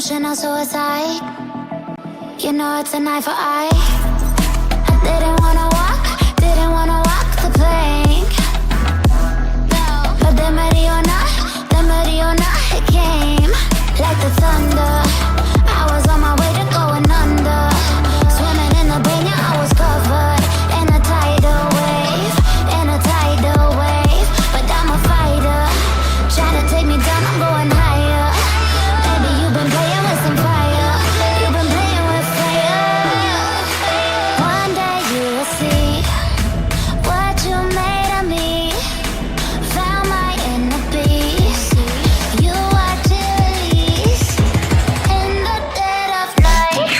emotional suicide. You know it's an eye for eye. I didn't wanna walk the plank. But the Mariona, it came like the thunder. I was on my way to going under. Swimming in the banya, I was covered in a tidal wave, But I'm a fighter, trying to take me down, I'm going higher. Baby, you've been playing with some fire. You've been playing with fire. One day you will see what you made of me. Found my inner beast. You watch it release in the dead of night.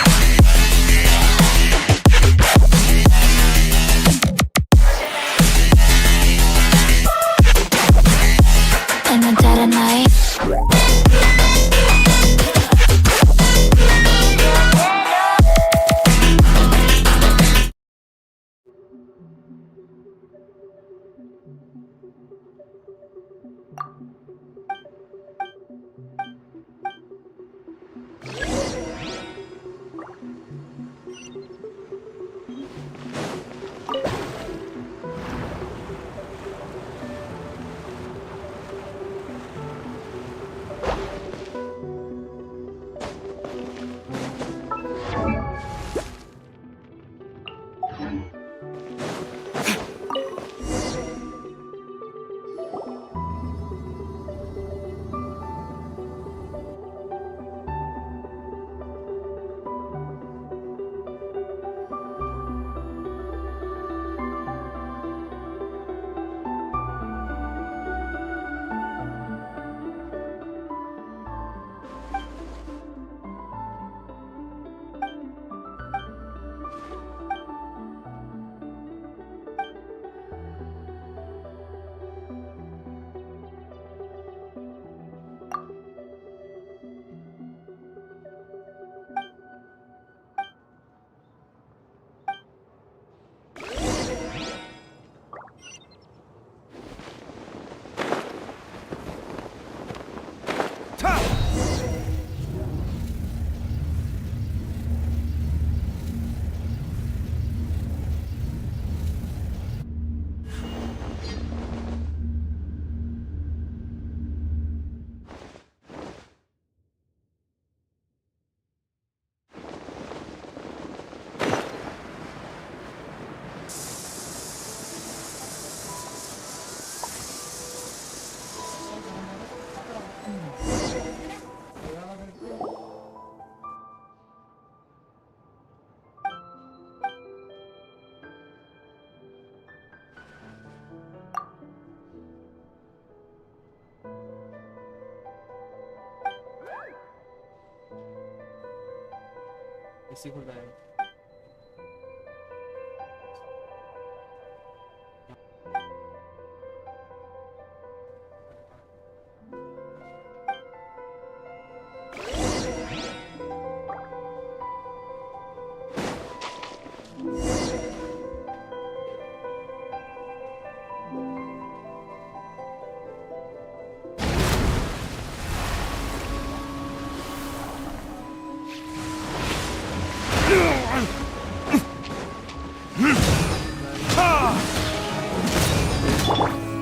In the dead of night. इसी को लाए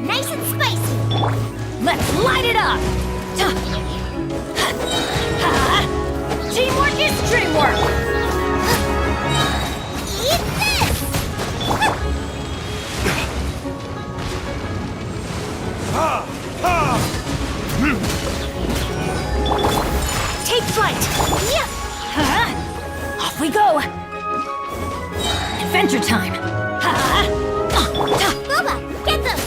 Nice and spicy. Let's light it up. Teamwork is dreamwork. Eat this. Take flight. Off we go. Adventure time. Bubba, get them.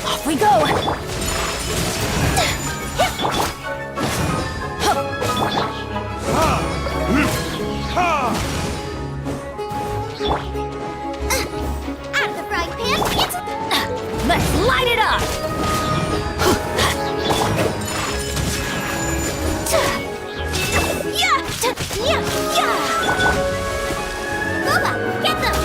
Off we go. Out of the frying pan. Let's light it up. Bubba, get them.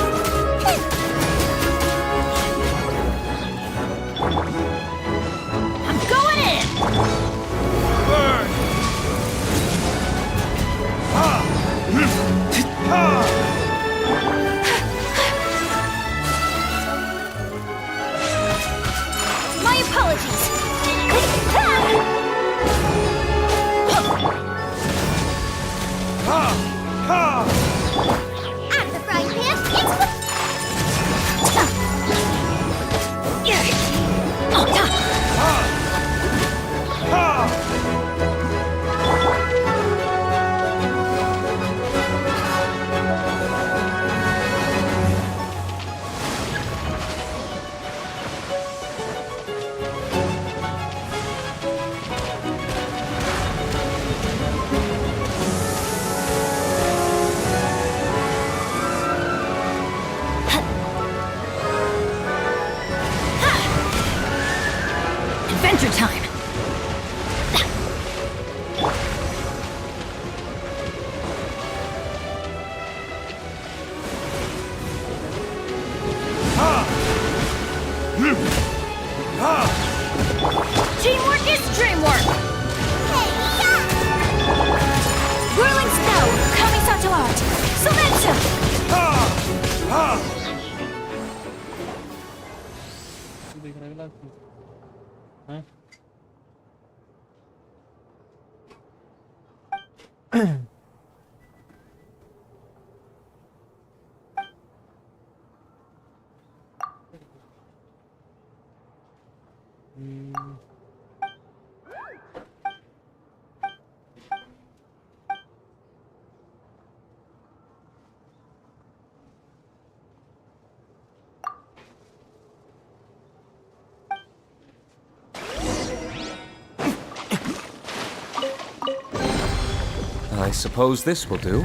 हैं? I suppose this will do.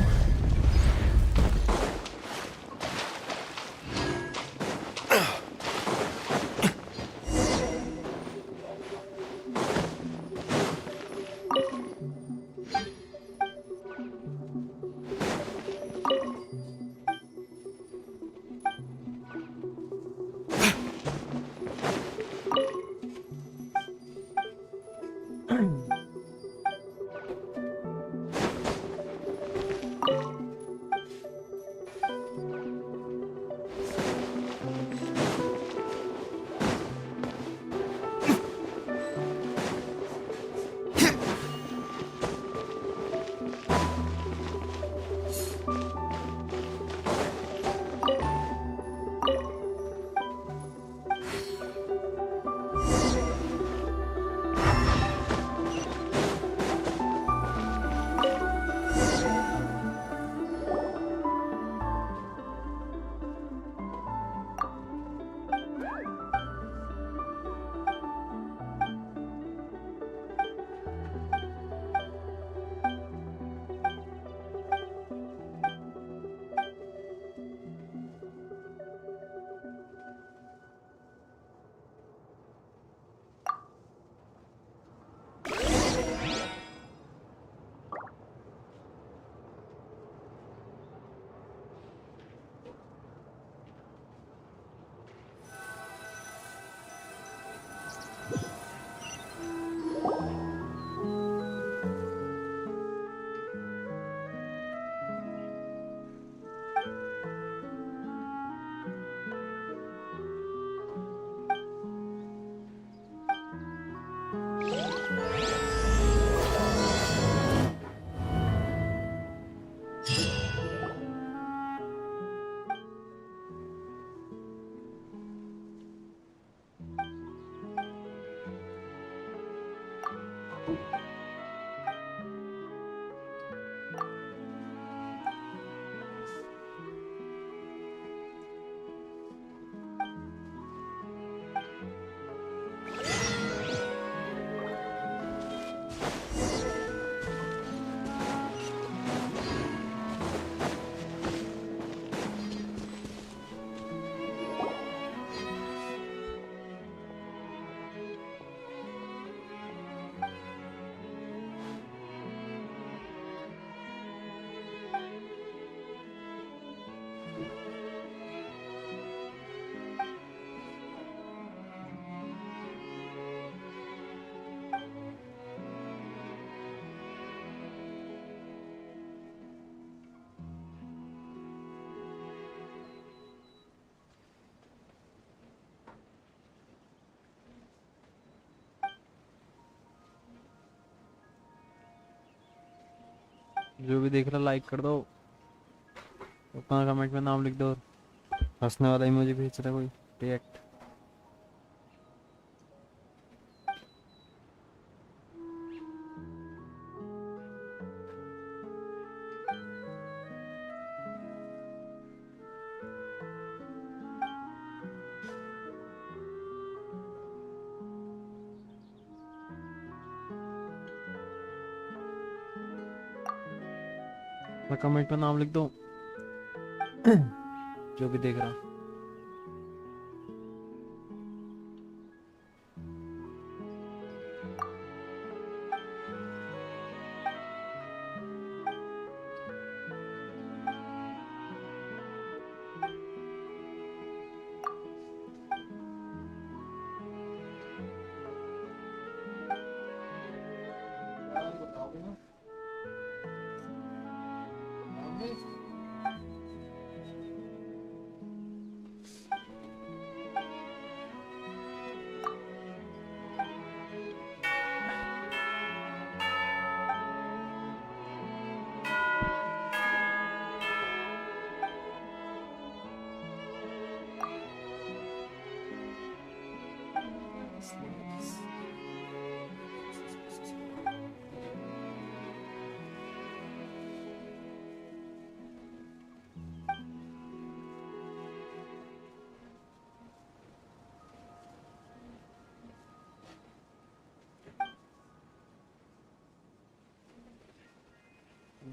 जो भी देख रहा like कर दो, अपना comment में नाम लिख दो, हंसने वाला इमोजी भेज रहा कोई रिएक्ट। कमेंट में नाम लिख दो जो भी देख रहा।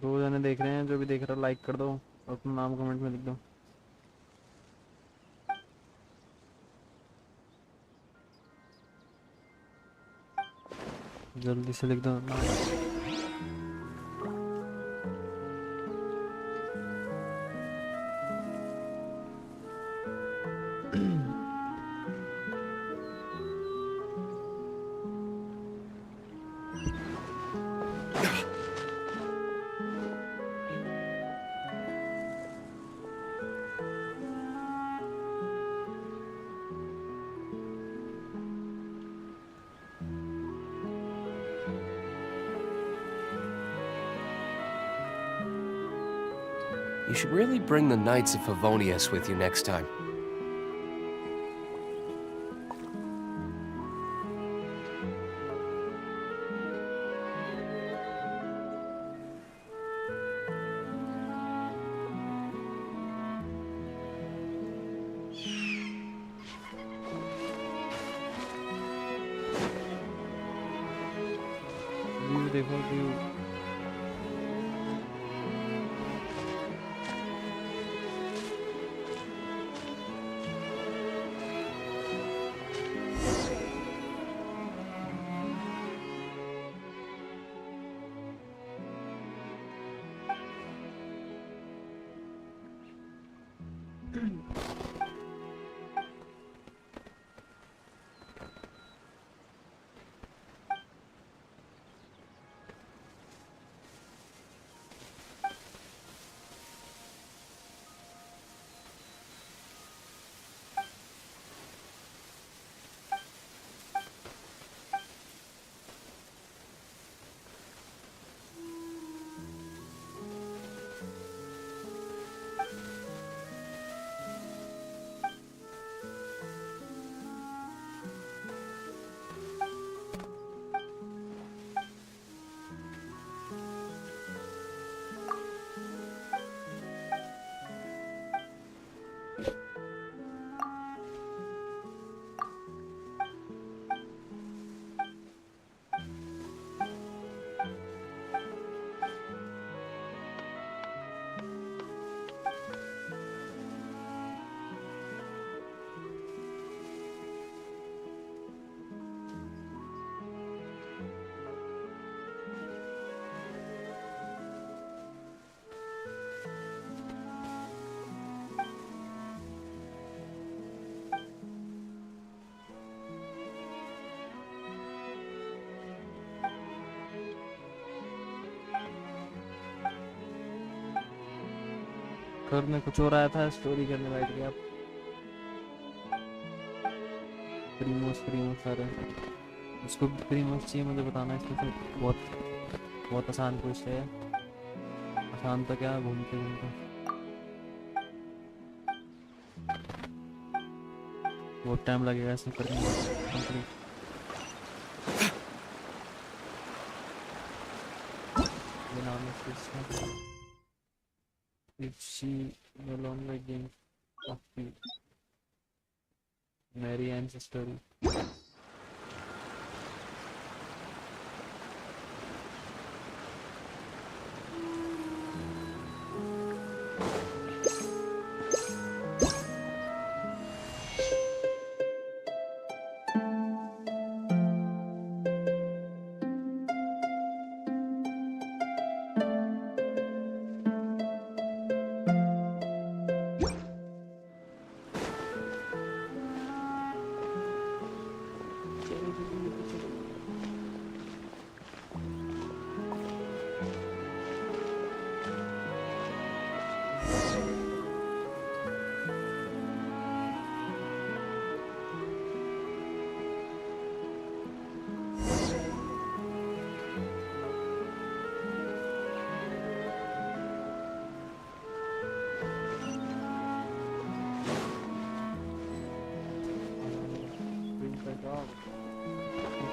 दो जने देख रहे हैं, जो भी देख रहा है लाइक कर दो और अपना नाम कमेंट में लिख दो। जल्दी से लिख दो नाम। You should really bring the Knights of Favonius with you next time. View देखो व्यू। करने कुछ और आया था, स्टोरी करने बैठ गया। प्रीमोस सारे उसको प्रीमोस चाहिए, मुझे बताना। इसमें तो बहुत आसान क्वेश्चन है। आसान तो क्या, घूमते घूमते बहुत टाइम लगेगा इसमें करने में कंप्लीट। ये नाम है इसका। If she no longer gains coffee, Mary ancestor.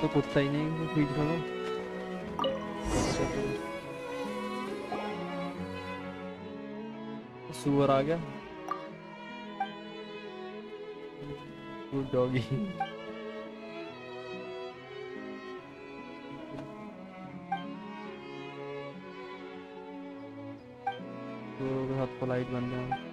तो कुत्ता ही नहीं, फीड करो। सुअर आ गया। Good doggy. तो बहुत पोलाइट बन जाए।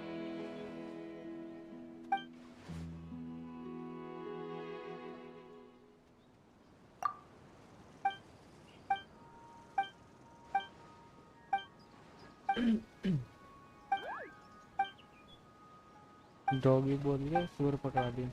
डॉगी बोल गया सुअर पकड़ा दी।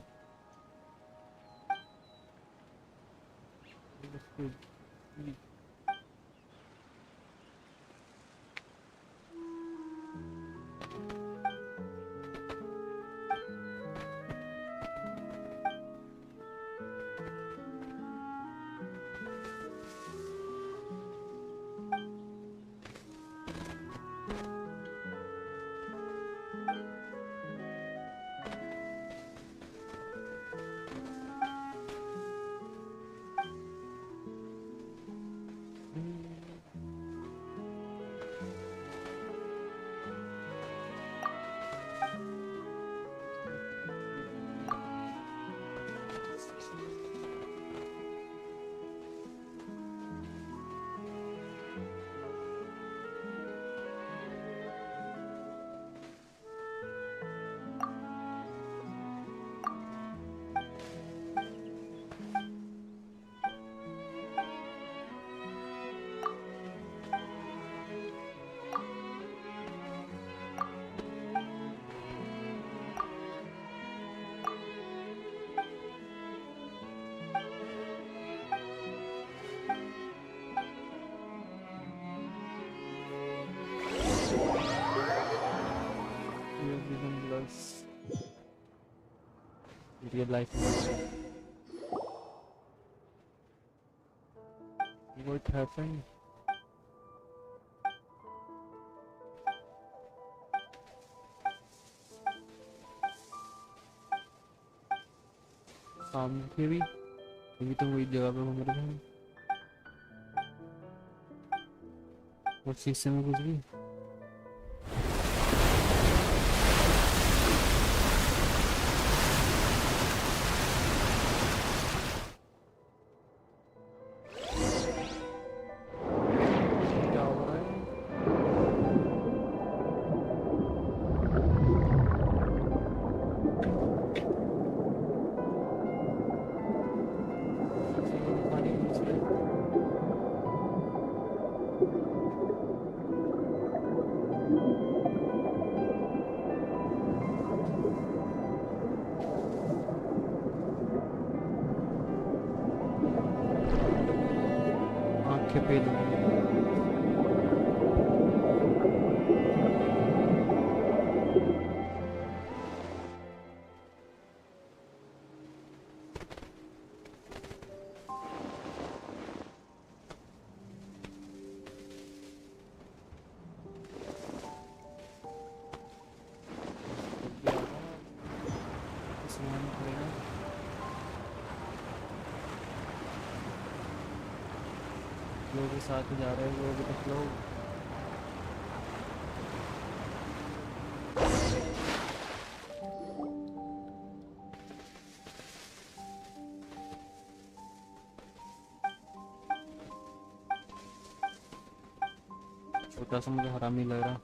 Real life. What happened? सामने थे भी अभी तो वही जगह पे घूम रहे हैं और शीशे में कुछ भी। पे लोग के साथ ही जा रहे हैं लोग तक लोग। छोटा सा मुझे हरामी लग रहा।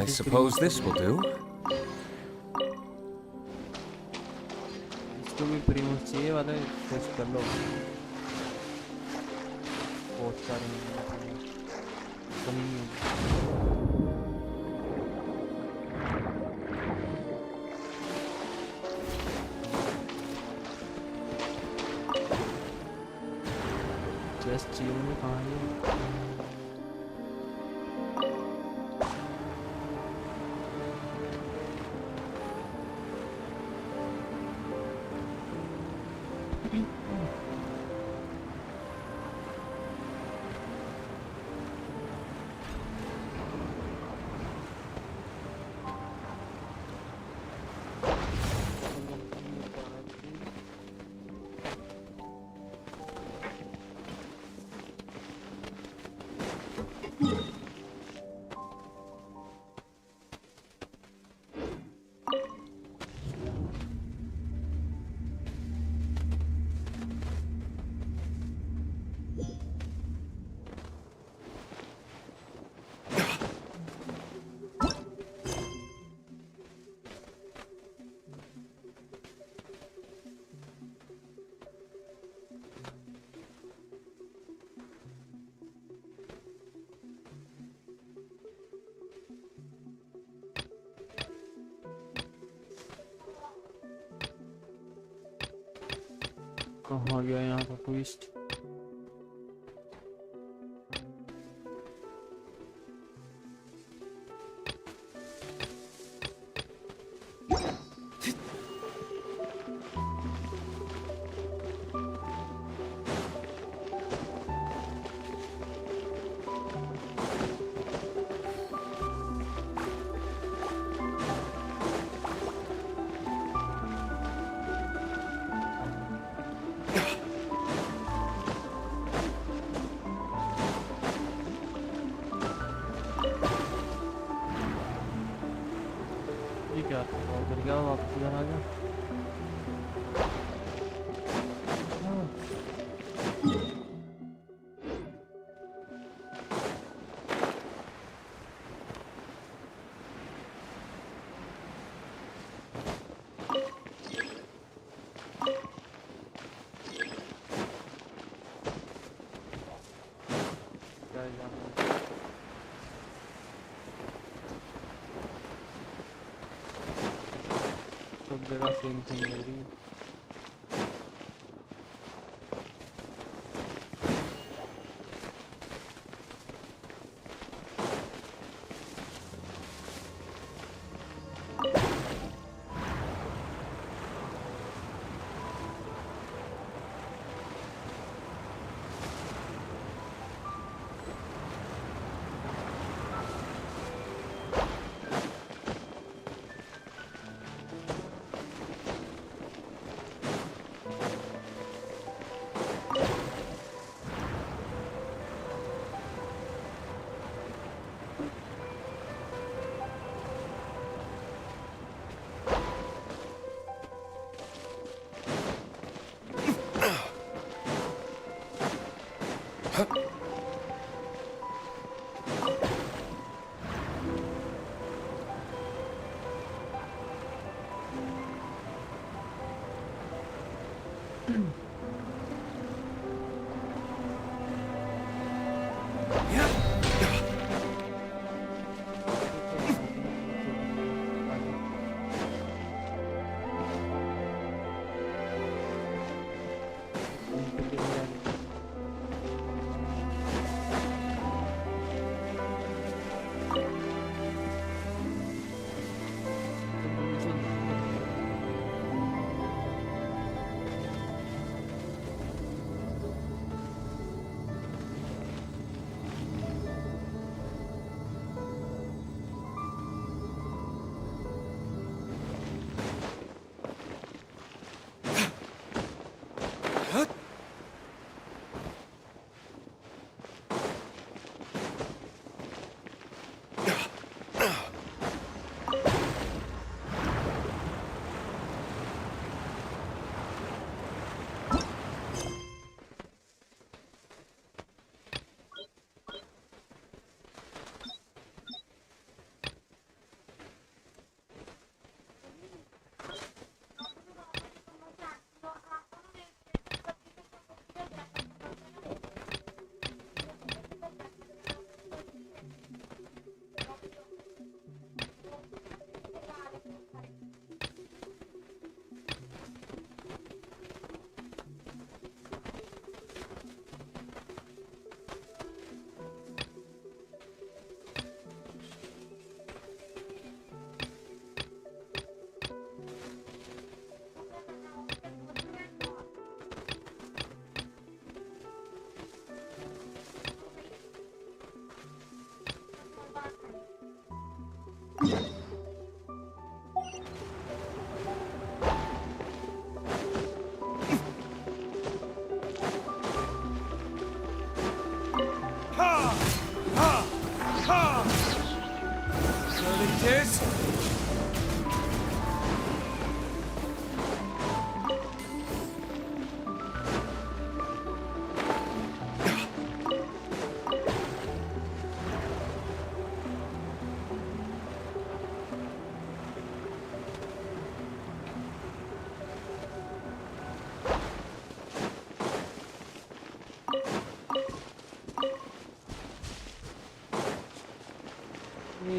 I suppose this will do. इसको भी प्रीमोस चाहिए वाला पोस्ट कर लो। पोस्ट कर जस्ट चाहिए मुझे कहाँ है। कहाँ गया यहाँ का ट्विस्ट? ये क्या उधर गया, वापस इधर आ गया। क्या है यहाँ पे? सब जगह सेम सेम लग रही है।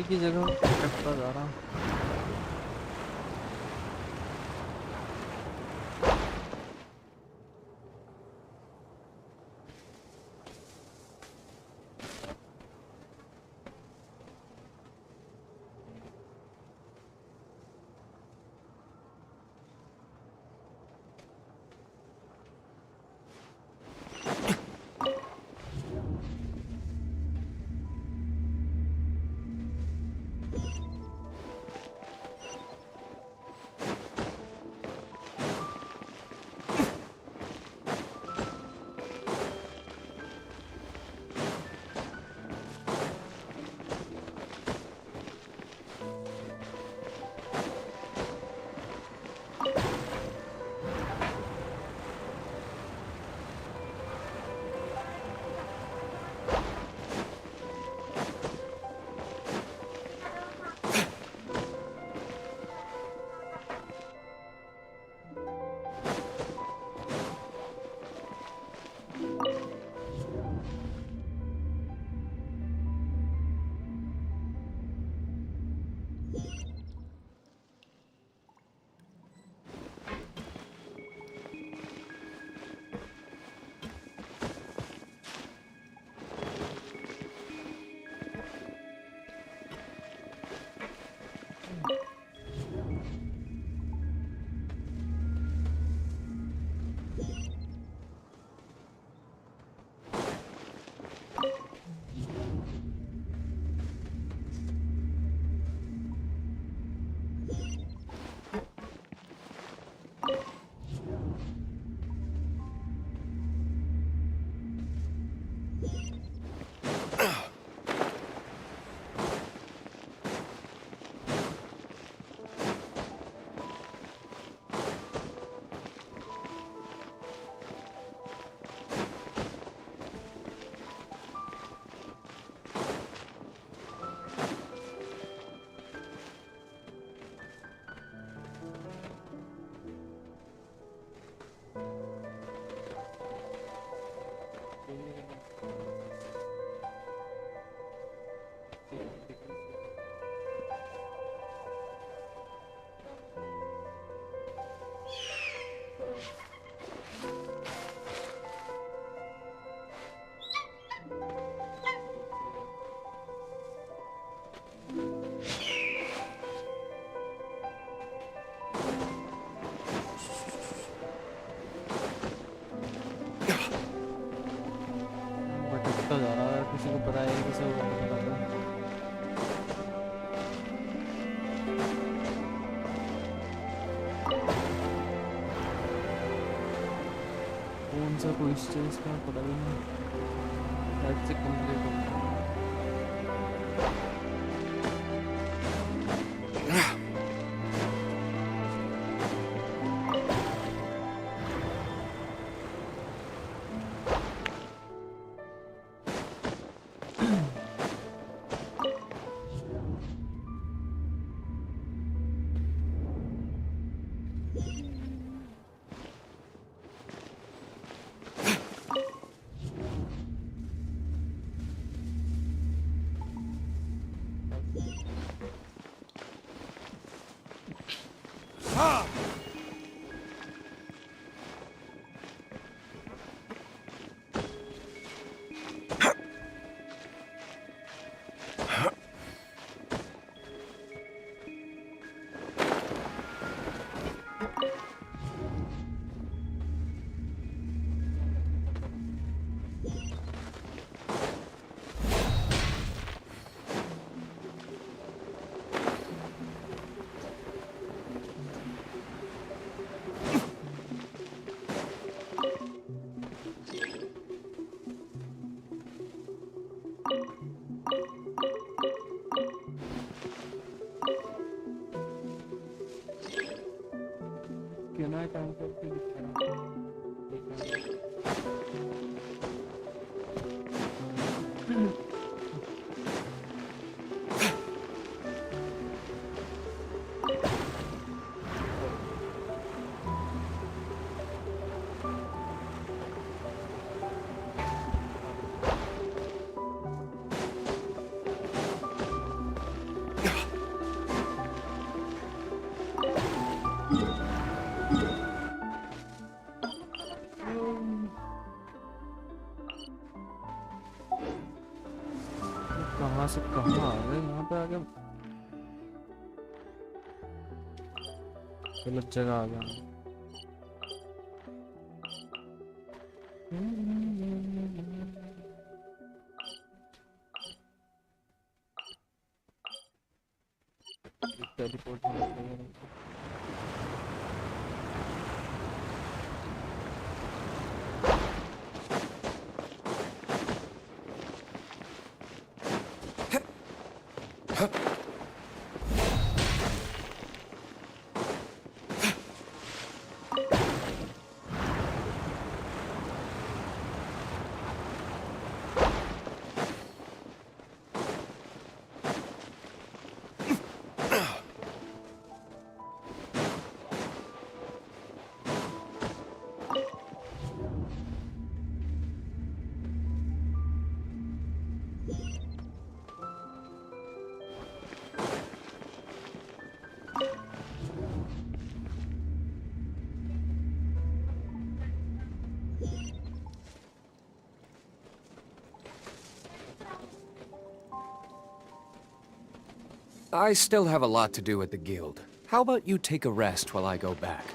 एक ही जगह भटकता जा रहा। भटकता जा रहा है, किसी को पता है किसी को नहीं पता। कौन सा कोई स्टेज का पता भी नहीं। शायद से कंप्लीट हो गया। क्यों काम करके दिखाना गलत जगह आ गया। टेलीपोर्ट होना चाहिए। I still have a lot to do at the guild. How about you take a rest while I go back?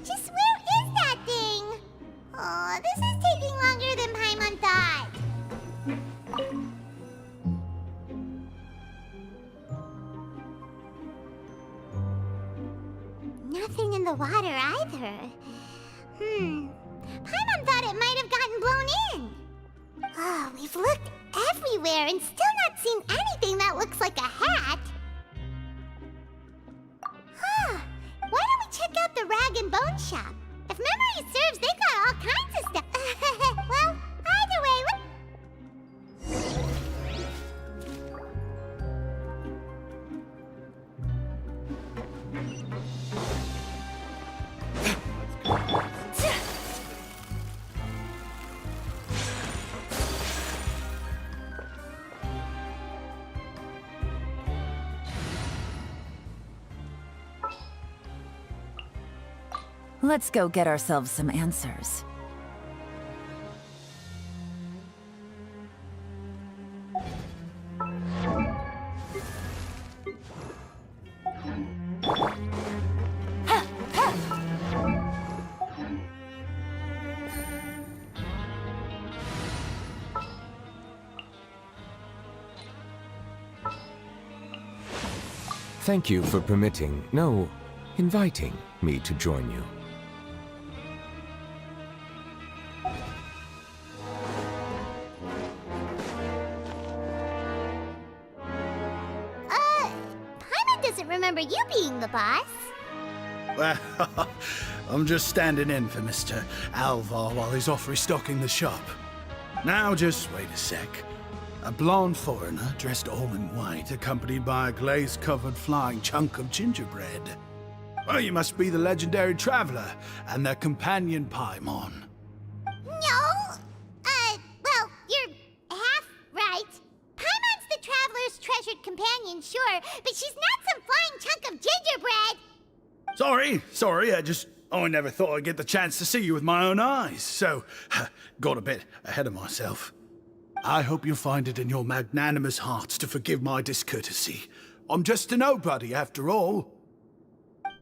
Just where is that thing? Oh, this is taking longer than Paimon thought. Nothing in the water either. Paimon thought it might have gotten blown in. Oh, we've looked everywhere and still not seen anything that looks like a hat. Why don't we check out the rag and bone shop? If memory serves, they've got all kinds of stuff. Well, either way, Let's go get ourselves some answers. Thank you for permitting, no, inviting me to join you. Paimon doesn't remember you being the boss. Well, I'm just standing in for Mr. Alvar while he's off restocking the shop. Now, just wait a sec. A blonde foreigner dressed all in white, accompanied by a glaze-covered flying chunk of gingerbread. Well, you must be the legendary traveler and their companion Paimon. No! Well, you're half right. Paimon's the traveler's treasured companion, sure, but she's not some flying chunk of gingerbread! Sorry, I never thought I'd get the chance to see you with my own eyes, so got a bit ahead of myself. I hope you find it in your magnanimous hearts to forgive my discourtesy. I'm just a nobody, after all.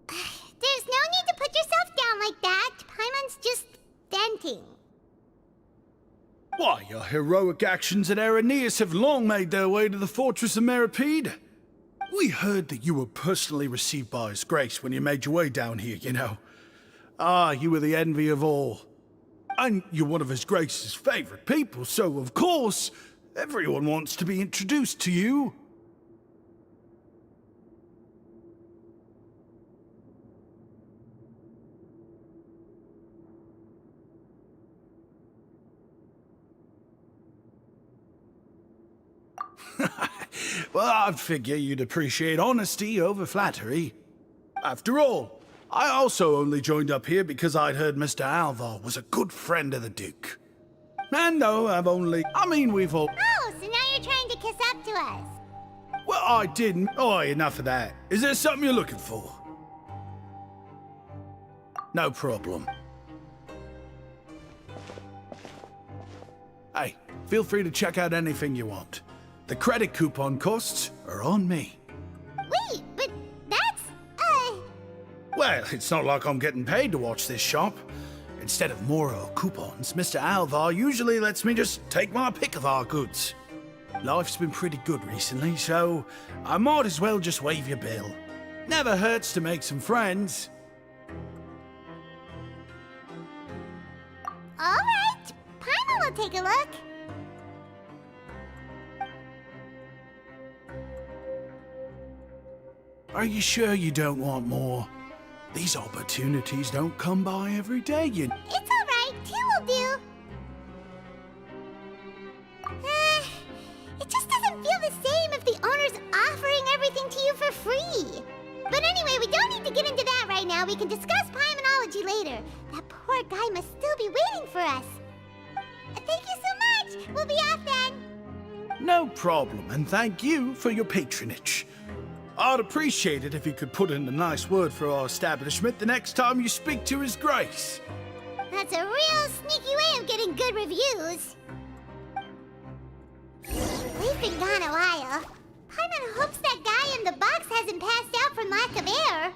There's no need to put yourself down like that. Paimon's just venting. Why, your heroic actions at Aeneas have long made their way to the fortress of Meripede. We heard that you were personally received by His Grace when you made your way down here, you know. Ah, you were the envy of all. And you're one of His Grace's favorite people, so of course, everyone wants to be introduced to you. Well, I'd figure you'd appreciate honesty over flattery. After all, I also only joined up here because I'd heard Mr. Alvar was a good friend of the Duke. And no, we've all... Oh, so now you're trying to kiss up to us. Well, I didn't. Oh, enough of that. Is there something you're looking for? No problem. Hey, feel free to check out anything you want. The credit coupon costs are on me. Wait, but that's, Well, it's not like I'm getting paid to watch this shop. Instead of moral coupons, Mr. Alvar usually lets me just take my pick of our goods. Life's been pretty good recently, so I might as well just waive your bill. Never hurts to make some friends. all right. Paimon will take a look. Are you sure you don't want more? These opportunities don't come by every day, you... It's all right. 2 will do. It just doesn't feel the same if the owner's offering everything to you for free. But anyway, we don't need to get into that right now. We can discuss Paimonology later. That poor guy must still be waiting for us. Thank you so much. We'll be off then. No problem, and thank you for your patronage. I'd appreciate it if you could put in a nice word for our establishment the next time you speak to His Grace. That's a real sneaky way of getting good reviews. We've been gone a while. Paimon hopes that guy in the box hasn't passed out from lack of air.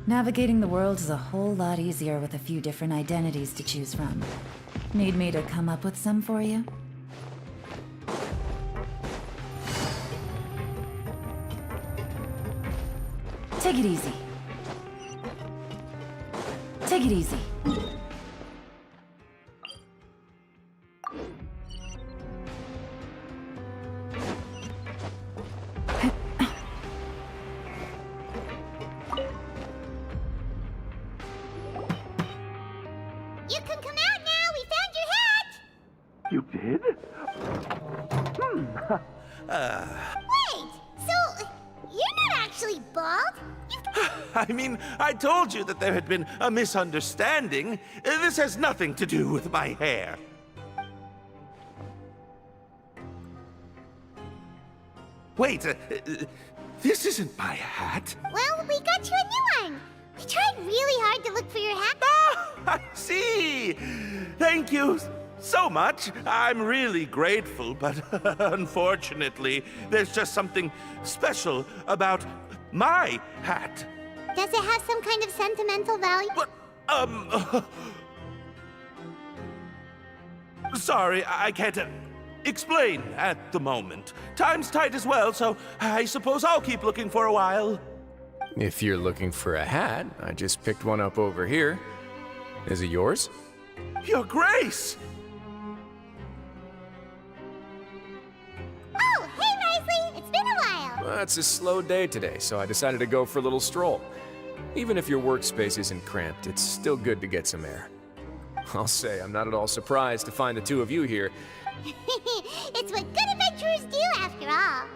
Navigating the world is a whole lot easier with a few different identities to choose from. Need me to come up with some for you? Take it easy. Take it easy. You can come out now. We found your hat. You did? Wait, so you're not actually bald? I mean, I told you that there had been a misunderstanding. This has nothing to do with my hair. Wait, this isn't my hat. Well, we got you a new one. We tried really hard for your hat. Ah, I see! Thank you so much. I'm really grateful, but unfortunately, there's just something special about my hat. Does it have some kind of sentimental value? What? Sorry, I can't explain at the moment. Time's tight as well, so I suppose I'll keep looking for a while. If you're looking for a hat, I just picked one up over here. Is it yours? Your Grace! Oh, hey, Wriothesley! It's been a while. Well, it's a slow day today, so I decided to go for a little stroll. Even if your workspace isn't cramped, it's still good to get some air. I'll say I'm not at all surprised to find the two of you here. It's what good adventurers do, after all.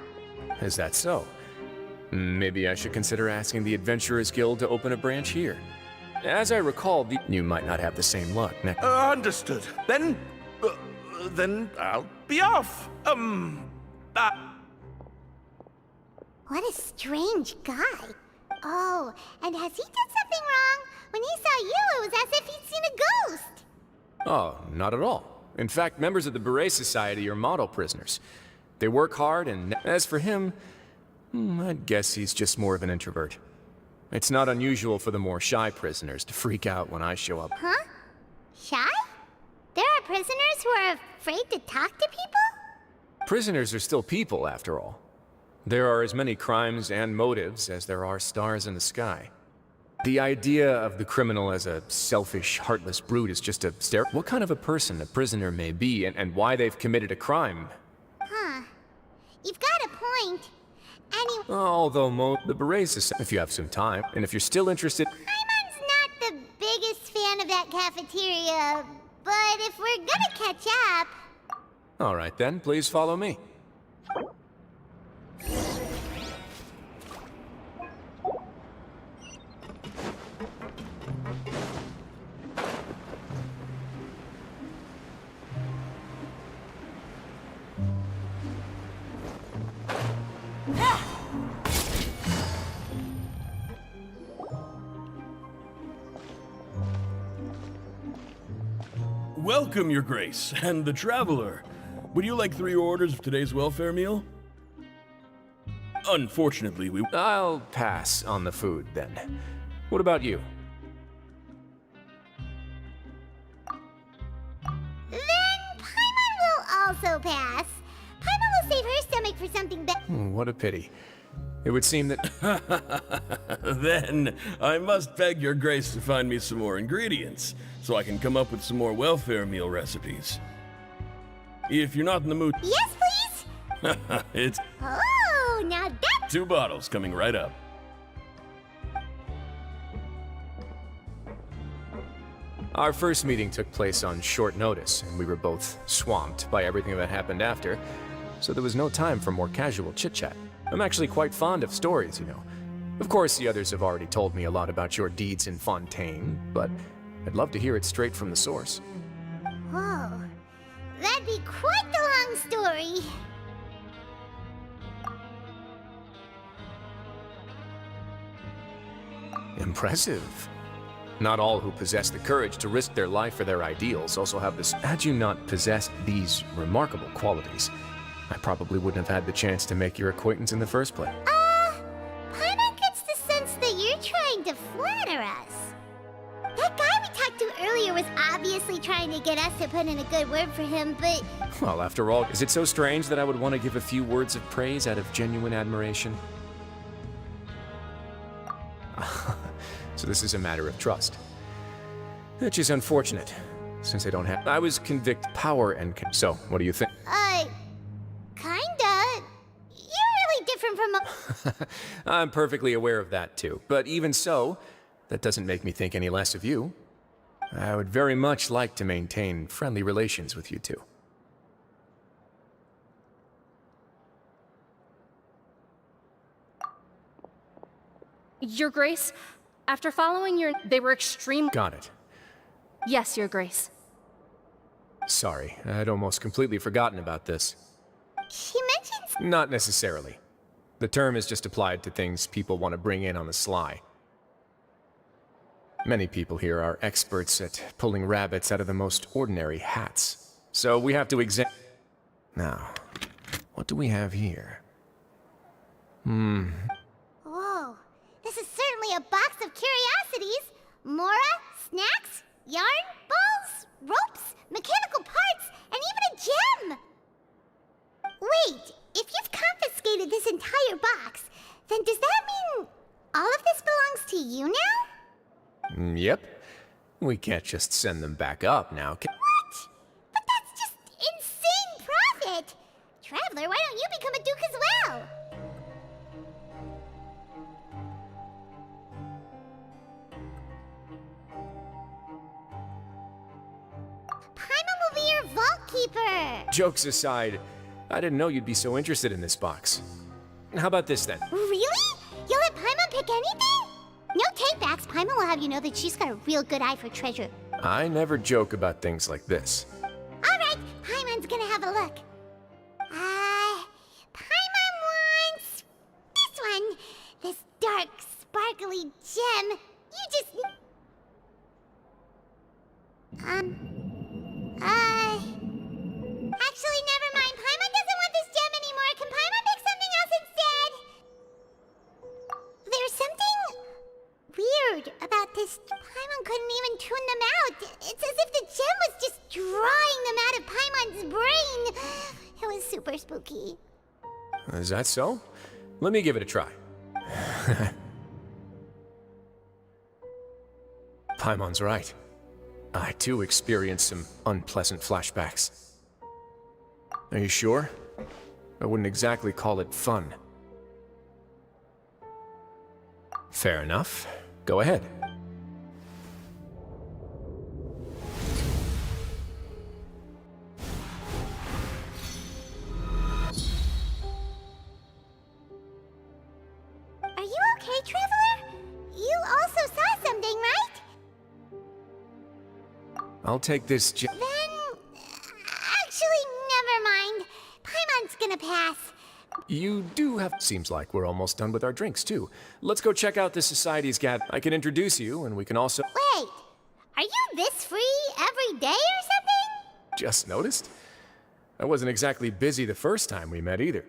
Is that so? Maybe I should consider asking the Adventurers Guild to open a branch here. As I recall, you might not have the same luck next. Understood. Then I'll be off. What a strange guy. Oh, and has he done something wrong? When he saw you, it was as if he'd seen a ghost. Oh, not at all. In fact, members of the Beret Society are model prisoners. They work hard, and as for him, I'd guess he's just more of an introvert. It's not unusual for the more shy prisoners to freak out when I show up. Huh? Shy? There are prisoners who are afraid to talk to people? Prisoners are still people, after all. There are as many crimes and motives as there are stars in the sky. The idea of the criminal as a selfish, heartless brute is just a stare. What kind of a person a prisoner may be and why they've committed a crime. Huh. You've got a point. Anyway, Although the Berets is, if you have some time, and if you're still interested. Paimon's not the biggest fan of that cafeteria, but if we're gonna catch up... All right then, please follow me. Welcome, Your Grace, and the Traveler. Would you like 3 orders of today's welfare meal? Unfortunately, I'll pass on the food, then. What about you? Then Paimon will also pass. Paimon will save her stomach for something better. What a pity. It would seem that... Then, I must beg Your Grace to find me some more ingredients, so I can come up with some more welfare meal recipes. If you're not in the mood... Yes, please? It's Oh, now that's... 2 bottles coming right up. Our first meeting took place on short notice, and we were both swamped by everything that happened after, so there was no time for more casual chit-chat. I'm actually quite fond of stories, you know. Of course, the others have already told me a lot about your deeds in Fontaine, but I'd love to hear it straight from the source. Whoa. That'd be quite the long story. Impressive. Not all who possess the courage to risk their life for their ideals also have this. Had you not possessed these remarkable qualities, I probably wouldn't have had the chance to make your acquaintance in the first place. Paimon gets the sense that you're trying to flatter us. That guy we talked to earlier was obviously trying to get us to put in a good word for him, but... Well, after all, is it so strange that I would want to give a few words of praise out of genuine admiration? So this is a matter of trust. Which is unfortunate, since I don't have... I was convicted power and... So, what do you think? Kinda. You're really different from... I'm perfectly aware of that, too. But even so, that doesn't make me think any less of you. I would very much like to maintain friendly relations with you two. Your Grace, after following they were extreme... Got it. Yes, Your Grace. Sorry, I'd almost completely forgotten about this. She mentions... Not necessarily. The term is just applied to things people want to bring in on the sly. Many people here are experts at pulling rabbits out of the most ordinary hats. So we have to examine... Now, what do we have here? Whoa, this is certainly a box of curiosities. Mora, snacks, yarn, balls, ropes, mechanical parts, and even a gem! Wait, if you've confiscated this entire box, then does that mean all of this belongs to you now? Yep. We can't just send them back up now, can... What? But that's just insane profit! Traveler, why don't you become a duke as well? Paimon will be your vault keeper! Jokes aside, I didn't know you'd be so interested in this box. How about this then? Really? You'll let Paimon pick anything? No takebacks. Paimon will have you know that she's got a real good eye for treasure. I never joke about things like this. Alright, Paimon's gonna have a look. Paimon wants... this one. This dark, sparkly gem. You just... Actually, never mind. Paimon doesn't want this gem anymore. Can Paimon pick something else instead? There's something weird about this. Paimon couldn't even tune them out. It's as if the gem was just drawing them out of Paimon's brain. It was super spooky. Is that so? Let me give it a try. Paimon's right. I too experienced some unpleasant flashbacks. Are you sure? I wouldn't exactly call it fun. Fair enough. Go ahead. Are you okay, Traveler? You also saw something, right? I'll take this Then... actually, never mind. Paimon's gonna pass. You do have... Seems like we're almost done with our drinks, too. Let's go check out the Society's gathering. I can introduce you, and we can also... Wait, are you this free every day or something? Just noticed? I wasn't exactly busy the first time we met, either.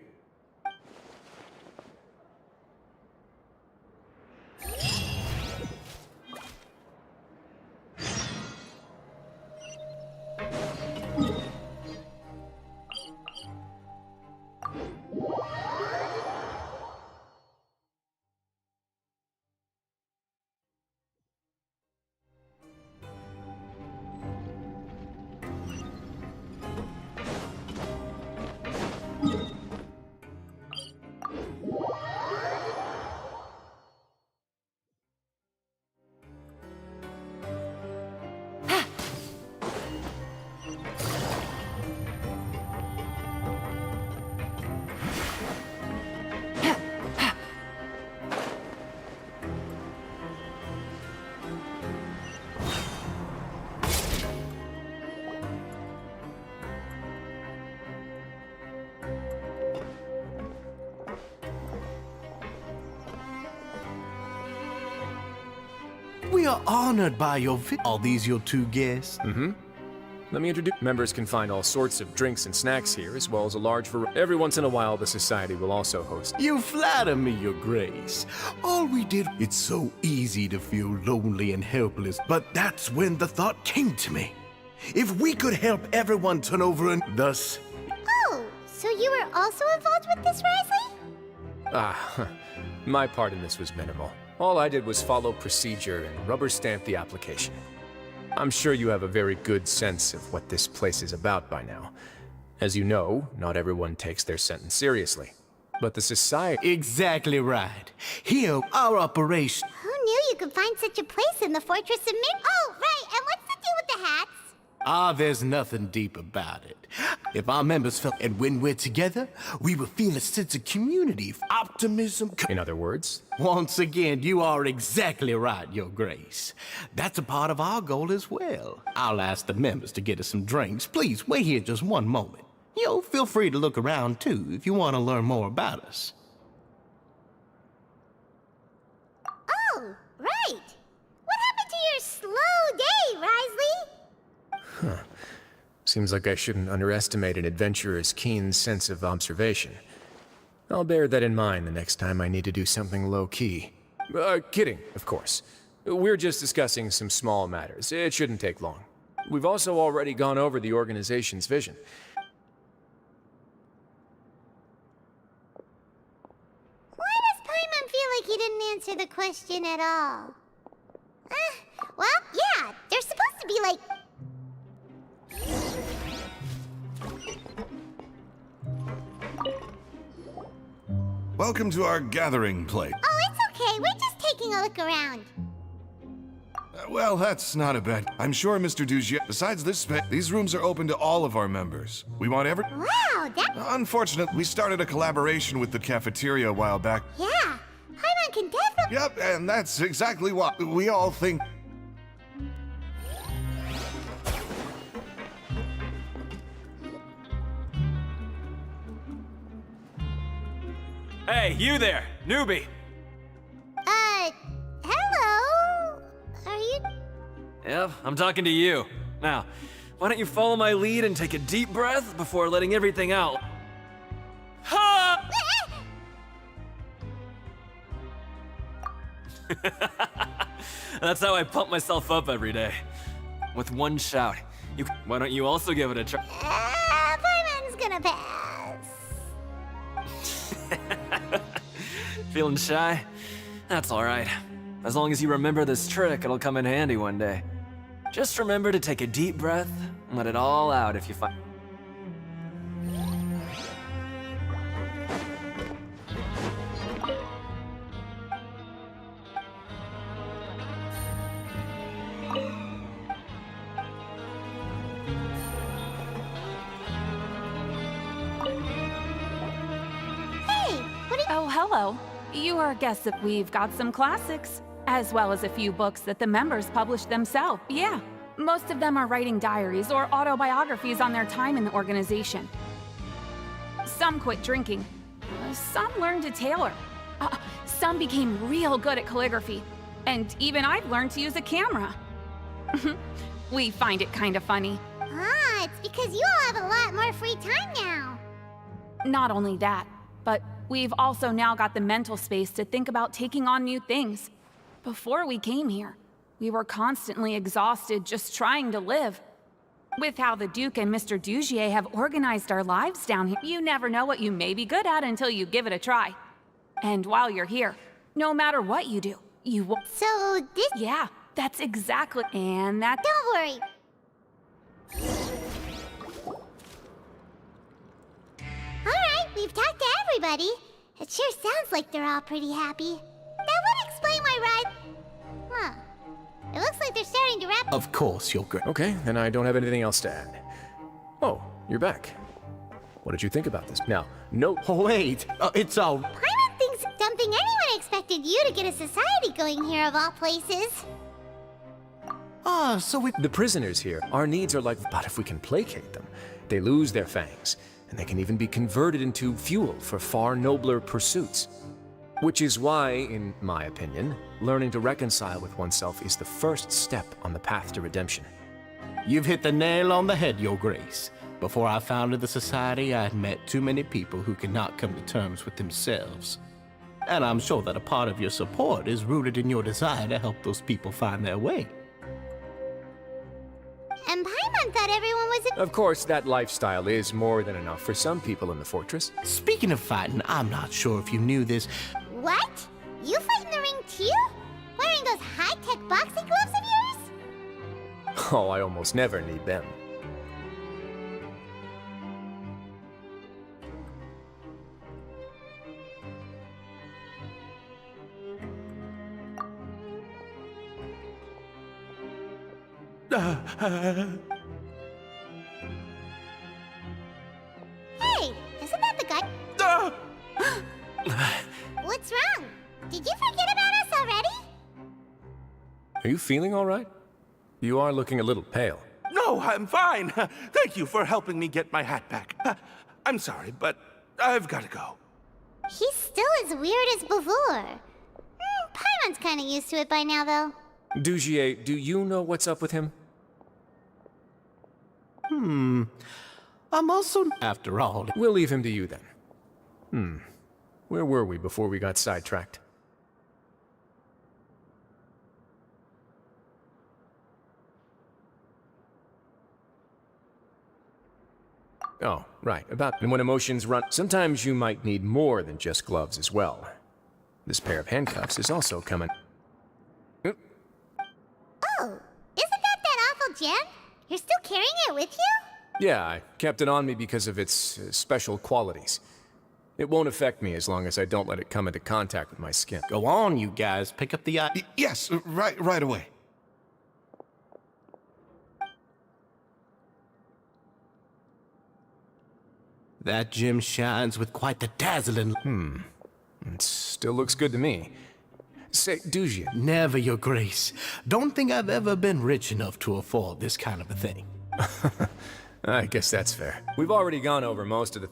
We are honored by your Are these your two guests? Let me introduce... Members can find all sorts of drinks and snacks here, as well as a large variety. Every once in a while, the Society will also host... You flatter me, Your Grace. All we did... It's so easy to feel lonely and helpless, but that's when the thought came to me. If we could help everyone turn over and thus... Oh, so you were also involved with this, Wriothesley? My part in this was minimal. All I did was follow procedure and rubber stamp the application. I'm sure you have a very good sense of what this place is about by now. As you know, not everyone takes their sentence seriously. But the Society... Exactly right. Here, our operation... Who knew you could find such a place in the Fortress of Min... Oh, right, and what's the deal with the hats? There's nothing deep about it. If our members felt, and when we're together, we will feel a sense of community, optimism... In other words? Once again, you are exactly right, Your Grace. That's a part of our goal as well. I'll ask the members to get us some drinks. Please, wait here just one moment. Feel free to look around, too, if you want to learn more about us. Oh, right. What happened to Seems like I shouldn't underestimate an adventurer's keen sense of observation. I'll bear that in mind the next time I need to do something low-key. Kidding, of course. We're just discussing some small matters. It shouldn't take long. We've also already gone over the organization's vision. Why does Paimon feel like he didn't answer the question at all? Well, yeah, they're supposed to be like... Welcome to our gathering place. Oh, it's okay. We're just taking a look around. Well, that's not a bad... I'm sure Mr. Dugier... Besides this space, these rooms are open to all of our members. We want every... Wow, that... Unfortunately, we started a collaboration with the cafeteria a while back. Yeah, Paimon can definitely... Yep, and that's exactly what we all think... Hey, you there, newbie! Hello? Are you... Yep, I'm talking to you. Now, why don't you follow my lead and take a deep breath before letting everything out? Ha! That's how I pump myself up every day. With one shout. Why don't you also give it a try? Paimon's gonna pass. Feeling shy? That's alright. As long as you remember this trick, it'll come in handy one day. Just remember to take a deep breath and let it all out if you find... Oh, hello. You are guests that we've got some classics, as well as a few books that the members published themselves. Yeah, most of them are writing diaries or autobiographies on their time in the organization. Some quit drinking. Some learned to tailor. Some became real good at calligraphy. And even I've learned to use a camera. We find it kind of funny. Ah, it's because you all have a lot more free time now. Not only that, but we've also now got the mental space to think about taking on new things. Before we came here, we were constantly exhausted just trying to live. With how the Duke and Mr. Dugier have organized our lives down here, you never know what you may be good at until you give it a try. And while you're here, no matter what you do, you will... So this... Yeah, that's exactly... And that... Don't worry. Alright, we've talked to everybody. It sure sounds like they're all pretty happy. That would explain why Ride... Huh. It looks like they're starting to wrap... Of course, you're great. Okay, then I don't have anything else to add. Oh, you're back. What did you think about this? Now, no... Oh, wait. It's all... Paimon thinks... Don't think anyone expected you to get a society going here of all places. So we... The prisoners here, our needs are like... But if we can placate them, they lose their fangs. And they can even be converted into fuel for far nobler pursuits. Which is why, in my opinion, learning to reconcile with oneself is the first step on the path to redemption. You've hit the nail on the head, Your Grace. Before I founded the Society, I had met too many people who could not come to terms with themselves. And I'm sure that a part of your support is rooted in your desire to help those people find their way. And Paimon thought everyone was... Of course, that lifestyle is more than enough for some people in the fortress. Speaking of fighting, I'm not sure if you knew this. What? You fight in the ring too? Wearing those high-tech boxing gloves of yours? Oh, I almost never need them. Hey, isn't that the guy? What's wrong? Did you forget about us already? Are you feeling all right? You are looking a little pale. No, I'm fine. Thank you for helping me get my hat back. I'm sorry, but I've got to go. He's still as weird as before. Paimon's kind of used to it by now, though. Dugier, do you know what's up with him? I'm also, after all, We'll leave him to you then. Where were we before we got sidetracked? Oh, right, and when emotions run, sometimes you might need more than just gloves as well. This pair of handcuffs is also coming. Oh, isn't that awful gem? You're still carrying it with you? Yeah, I kept it on me because of its special qualities. It won't affect me as long as I don't let it come into contact with my skin. Go on, you guys. Pick up the... Yes, right away. That gem shines with quite the dazzling... It still looks good to me. Say, Dujia. Never, Your Grace. Don't think I've ever been rich enough to afford this kind of a thing. I guess that's fair. We've already gone over most of the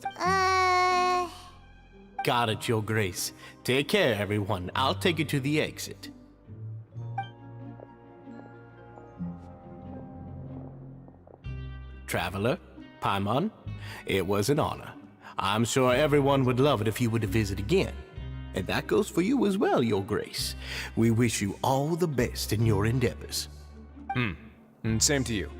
Got it, Your Grace. Take care, everyone. I'll take you to the exit. Traveler, Paimon, it was an honor. I'm sure everyone would love it if you were to visit again. And that goes for you as well, Your Grace. We wish you all the best in your endeavors. And same to you.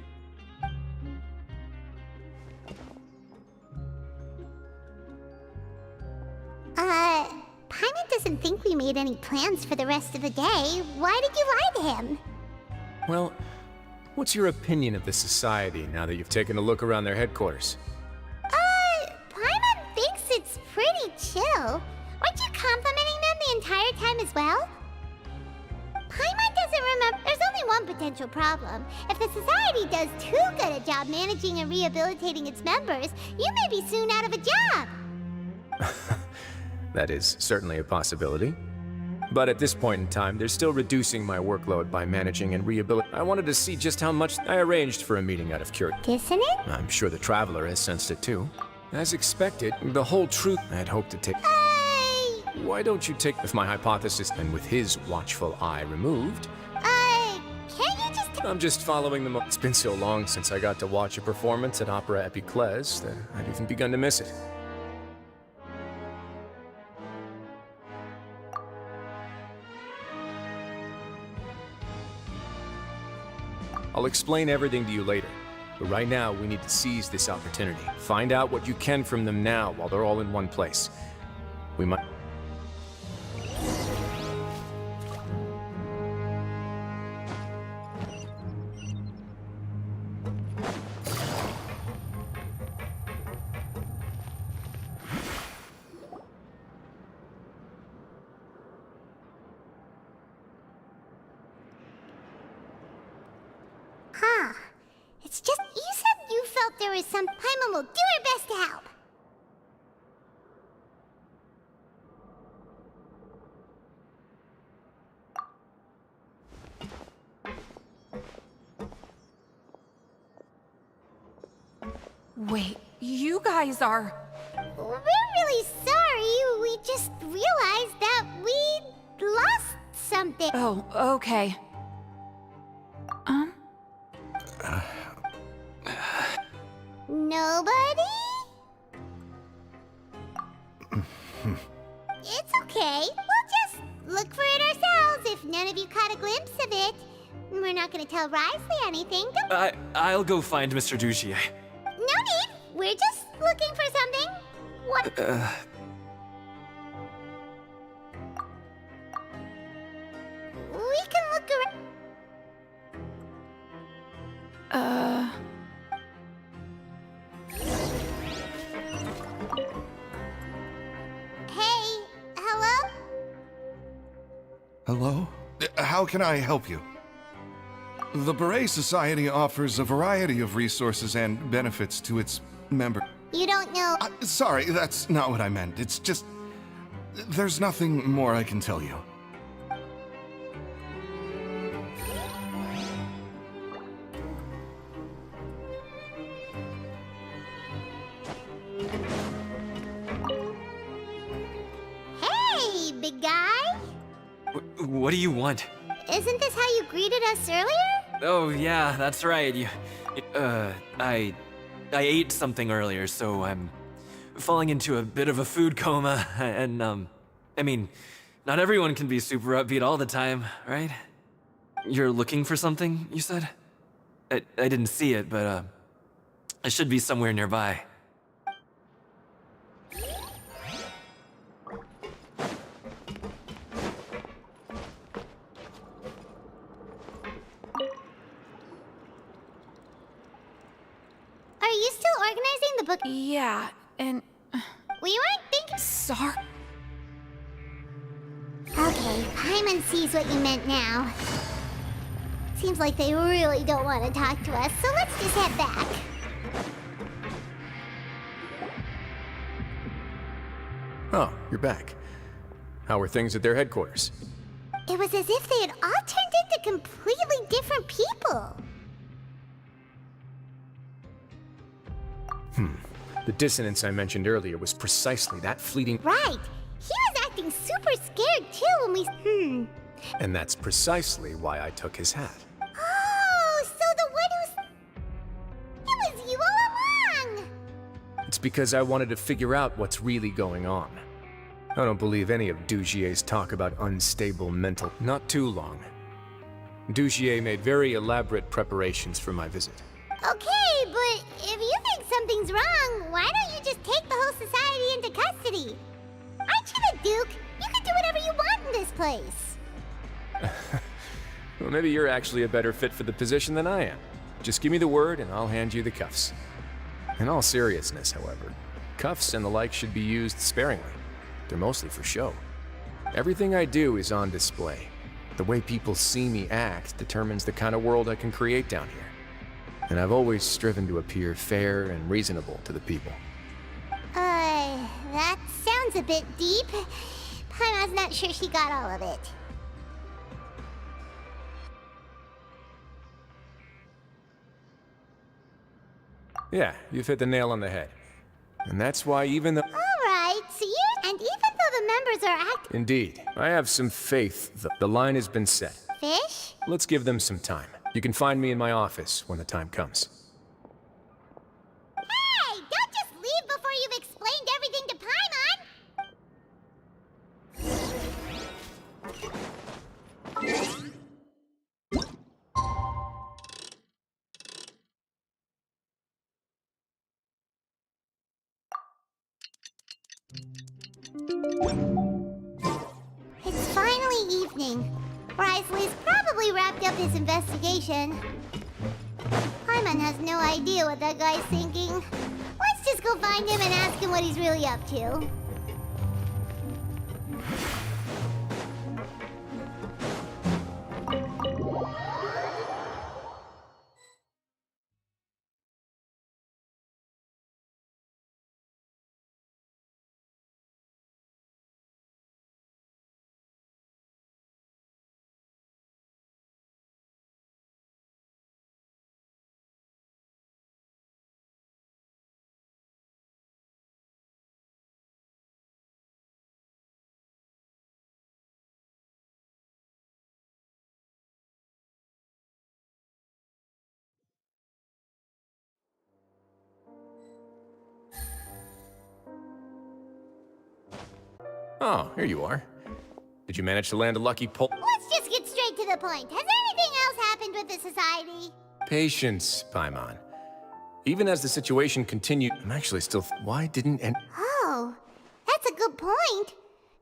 Paimon doesn't think we made any plans for the rest of the day. Why did you lie to him? Well, what's your opinion of the society now that you've taken a look around their headquarters? Paimon thinks it's pretty chill. Weren't you complimenting them the entire time as well? Paimon doesn't remember. There's only one potential problem. If the society does too good a job managing and rehabilitating its members, you may be soon out of a job. That is certainly a possibility. But at this point in time, they're still reducing my workload by managing and rehabilitating. I wanted to see just how much I arranged for a meeting out of curiosity. Dissonant? I'm sure the Traveler has sensed it too. As expected, the whole truth I had hoped to take. Why don't you take with my hypothesis and with his watchful eye removed? Can't you just... I'm just following them up. It's been so long since I got to watch a performance at Opera Epiclese that I'd even begun to miss it. I'll explain everything to you later, but right now we need to seize this opportunity. Find out what you can from them now while they're all in one place. We might... It's just, you said you felt there was some... Paimon will do her best to help. Wait, you guys are... We're really sorry. We just realized that we lost something. Oh, okay. Nobody? It's okay. We'll just look for it ourselves if none of you caught a glimpse of it. We're not gonna tell Wriothesley anything. I'll go find Mr. Dugier. No need. We're just looking for something. What? We can look around. Hey, hello? Hello? How can I help you? The Beret Society offers a variety of resources and benefits to its members. You don't know. Sorry, that's not what I meant. It's just... there's nothing more I can tell you. Hey, big guy. What do you want? Isn't this how you greeted us earlier? Oh, yeah, that's right. I ate something earlier, so I'm falling into a bit of a food coma, and, I mean, not everyone can be super upbeat all the time, right? You're looking for something, you said? I didn't see it, but, it should be somewhere nearby. Are you still organizing the book? Yeah, and We weren't thinking. sorry. Okay, Paimon sees what you meant now. Seems like they really don't want to talk to us, so let's just head back. Oh, you're back. How were things at their headquarters? It was as if they had all turned into completely different people. The dissonance I mentioned earlier was precisely that fleeting... Right. He was acting super scared too when we... And that's precisely why I took his hat. Oh, so the one who's... It was you all along! It's because I wanted to figure out what's really going on. I don't believe any of Dugier's talk about unstable mental... Not too long. Dugier made very elaborate preparations for my visit. Okay, but if you think something's wrong, why don't you just take the whole society into custody? Aren't you the Duke? You can do whatever you want in this place. Well, maybe you're actually a better fit for the position than I am. Just give me the word and I'll hand you the cuffs. In all seriousness, however, cuffs and the like should be used sparingly. They're mostly for show. Everything I do is on display. The way people see me act determines the kind of world I can create down here. And I've always striven to appear fair and reasonable to the people. That sounds a bit deep. Paimon's not sure she got all of it. Yeah, you've hit the nail on the head. And that's why even though... Alright, so you... And even though the members are Indeed. I have some faith. The line has been set. Fish? Let's give them some time. You can find me in my office when the time comes. Hey! Don't just leave before you've explained everything to Paimon! It's finally evening. Wriothesley's probably wrapped up his investigation. Paimon has no idea what that guy's thinking. Let's just go find him and ask him what he's really up to. Oh, here you are. Did you manage to land a lucky pull? Let's just get straight to the point. Has anything else happened with the society? Patience, Paimon. Even as the situation continued, I'm actually still... Why didn't... Oh, that's a good point.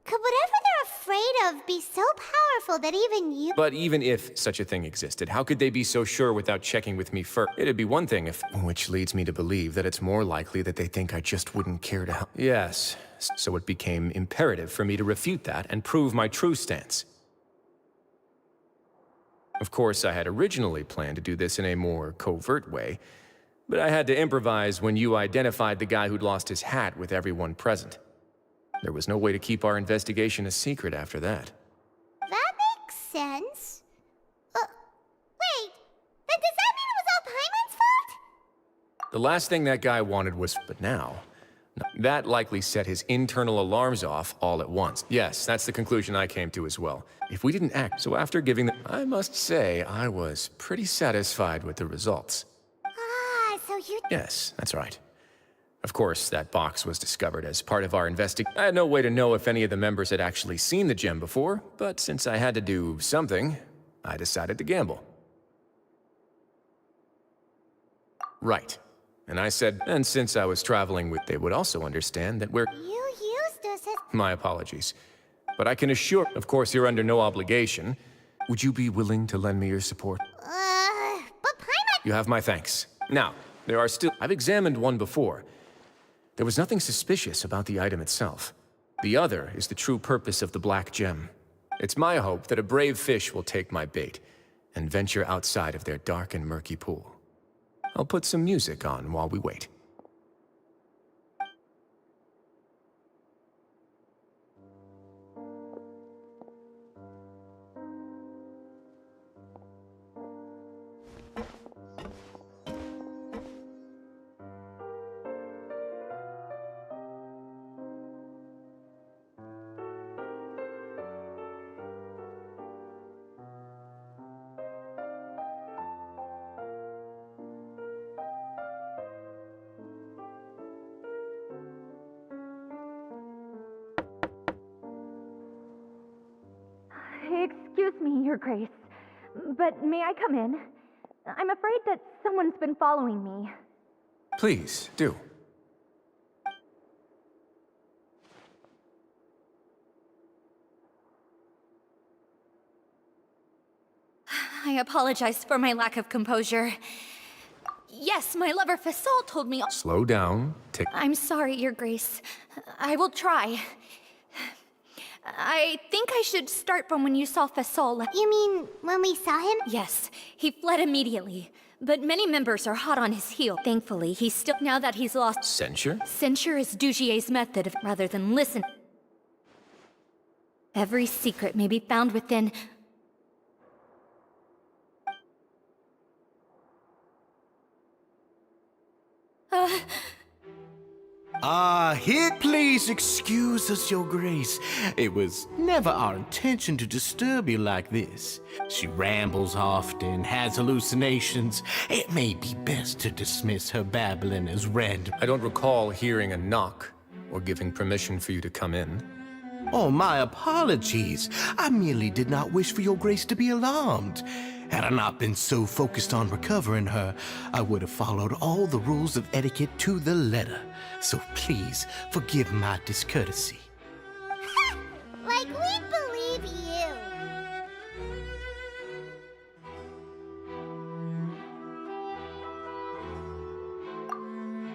Could whatever they're afraid of be so powerful that even you... But even if such a thing existed, how could they be so sure without checking with me first? It'd be one thing if... Which leads me to believe that it's more likely that they think I just wouldn't care to help. Yes, so it became imperative for me to refute that and prove my true stance. Of course, I had originally planned to do this in a more covert way, but I had to improvise when you identified the guy who'd lost his hat with everyone present. There was no way to keep our investigation a secret after that. That makes sense. Wait, then does that mean it was all Paimon's fault? The last thing that guy wanted was... But now... That likely set his internal alarms off all at once. Yes, that's the conclusion I came to as well. If we didn't act... So after giving the... I must say, I was pretty satisfied with the results. Ah, so you Yes, that's right. Of course, that box was discovered as part of our investigation. I had no way to know if any of the members had actually seen the gem before, but since I had to do something, I decided to gamble. Right. And I said, and since I was traveling with, they would also understand that we're... You used us as... My apologies. But I can assure, of course, you're under no obligation. Would you be willing to lend me your support? But Paimon... You have my thanks. Now, there are still... I've examined one before. There was nothing suspicious about the item itself. The other is the true purpose of the black gem. It's my hope that a brave fish will take my bait and venture outside of their dark and murky pool. I'll put some music on while we wait. Excuse me, Your Grace, but may I come in? I'm afraid that someone's been following me. Please, do. I apologize for my lack of composure. Yes, my lover Fasol told me... Slow down. I'm sorry, Your Grace. I will try. I think I should start from when you saw Fasol. You mean when we saw him? Yes, he fled immediately. But many members are hot on his heel. Thankfully, he's still... Now that he's lost... Censure? Censure is Dugier's method of... rather than listen. Every secret may be found within... Here, please excuse us, Your Grace. It was never our intention to disturb you like this. She rambles often, has hallucinations. It may be best to dismiss her babbling as random. I don't recall hearing a knock or giving permission for you to come in. Oh, my apologies. I merely did not wish for Your Grace to be alarmed. Had I not been so focused on recovering her, I would have followed all the rules of etiquette to the letter. So please, forgive my discourtesy. Like we'd believe you.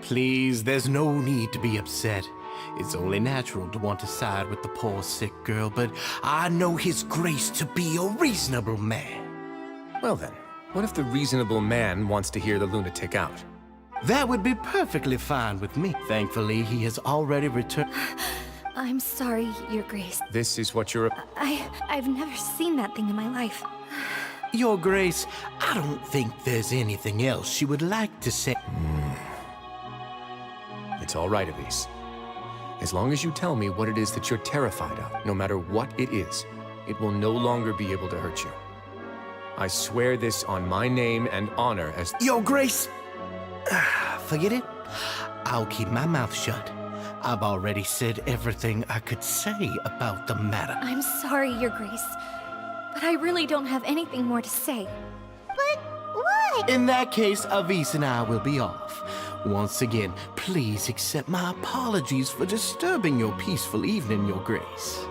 Please, there's no need to be upset. It's only natural to want to side with the poor sick girl, but I know His Grace to be a reasonable man. Well then, what if the reasonable man wants to hear the lunatic out? That would be perfectly fine with me. Thankfully, he has already returned. I'm sorry, Your Grace. This is what you're... I've never seen that thing in my life. Your Grace, I don't think there's anything else she would like to say. It's all right, Elise. As long as you tell me what it is that you're terrified of, no matter what it is, it will no longer be able to hurt you. I swear this on my name and honor as... Your Grace! Forget it. I'll keep my mouth shut. I've already said everything I could say about the matter. I'm sorry, Your Grace, but I really don't have anything more to say. But what? In that case, Avis and I will be off. Once again, please accept my apologies for disturbing your peaceful evening, Your Grace.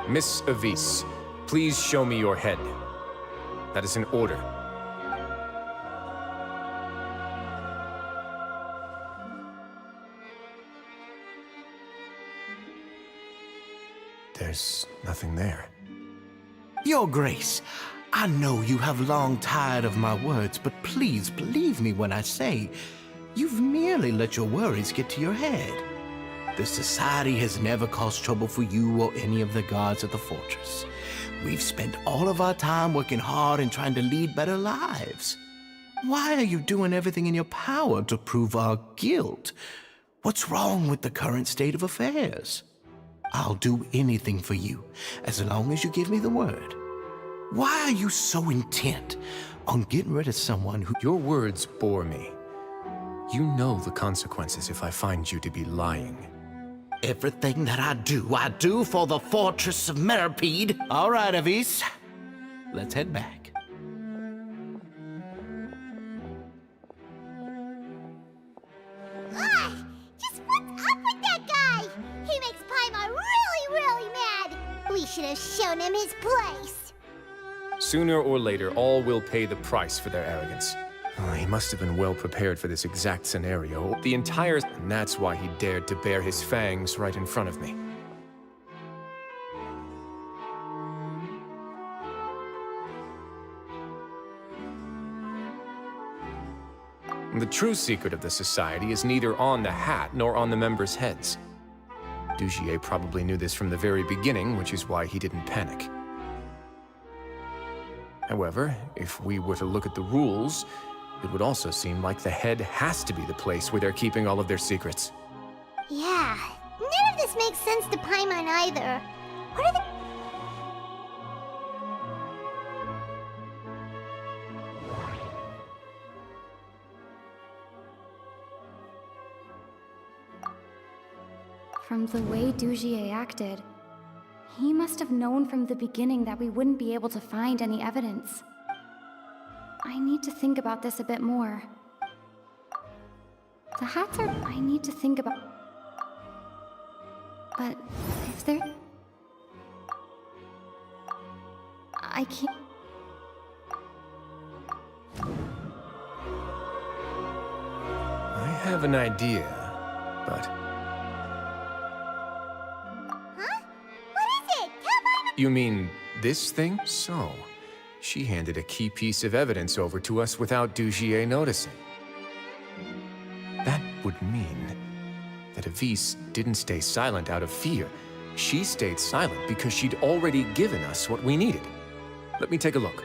Miss Avis, please show me your head. That is an order. There's nothing there. Your Grace, I know you have long tired of my words, but please believe me when I say you've merely let your worries get to your head. The Society has never caused trouble for you or any of the guards at the fortress. We've spent all of our time working hard and trying to lead better lives. Why are you doing everything in your power to prove our guilt? What's wrong with the current state of affairs? I'll do anything for you, as long as you give me the word. Why are you so intent on getting rid of someone who... Your words bore me. You know the consequences if I find you to be lying. Everything that I do for the Fortress of Meripede. All right, Avis. Let's head back. Just what's up with that guy? He makes Paimon really mad. We should have shown him his place. Sooner or later, all will pay the price for their arrogance. Oh, he must have been well prepared for this exact scenario. And that's why he dared to bare his fangs right in front of me. The true secret of the society is neither on the hat nor on the members' heads. Dugier probably knew this from the very beginning, which is why he didn't panic. However, if we were to look at the rules, it would also seem like the head has to be the place where they're keeping all of their secrets. Yeah, none of this makes sense to Paimon either. What are the... From the way Dugier acted, he must have known from the beginning that we wouldn't be able to find any evidence. I need to think about this a bit more. The hats are... I need to think about... But if there... I can't... I have an idea, but... You mean this thing? So, she handed a key piece of evidence over to us without Dugier noticing. That would mean that Avis didn't stay silent out of fear. She stayed silent because she'd already given us what we needed. Let me take a look.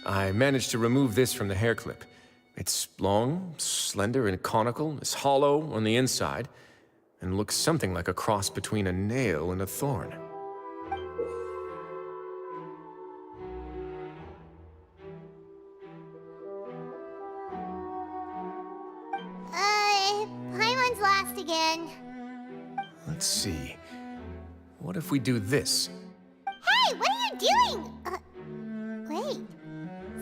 I managed to remove this from the hair clip. It's long, slender, and conical, is hollow on the inside, and looks something like a cross between a nail and a thorn. Paimon's lost again. Let's see. What if we do this? Hey, what are you doing? Wait.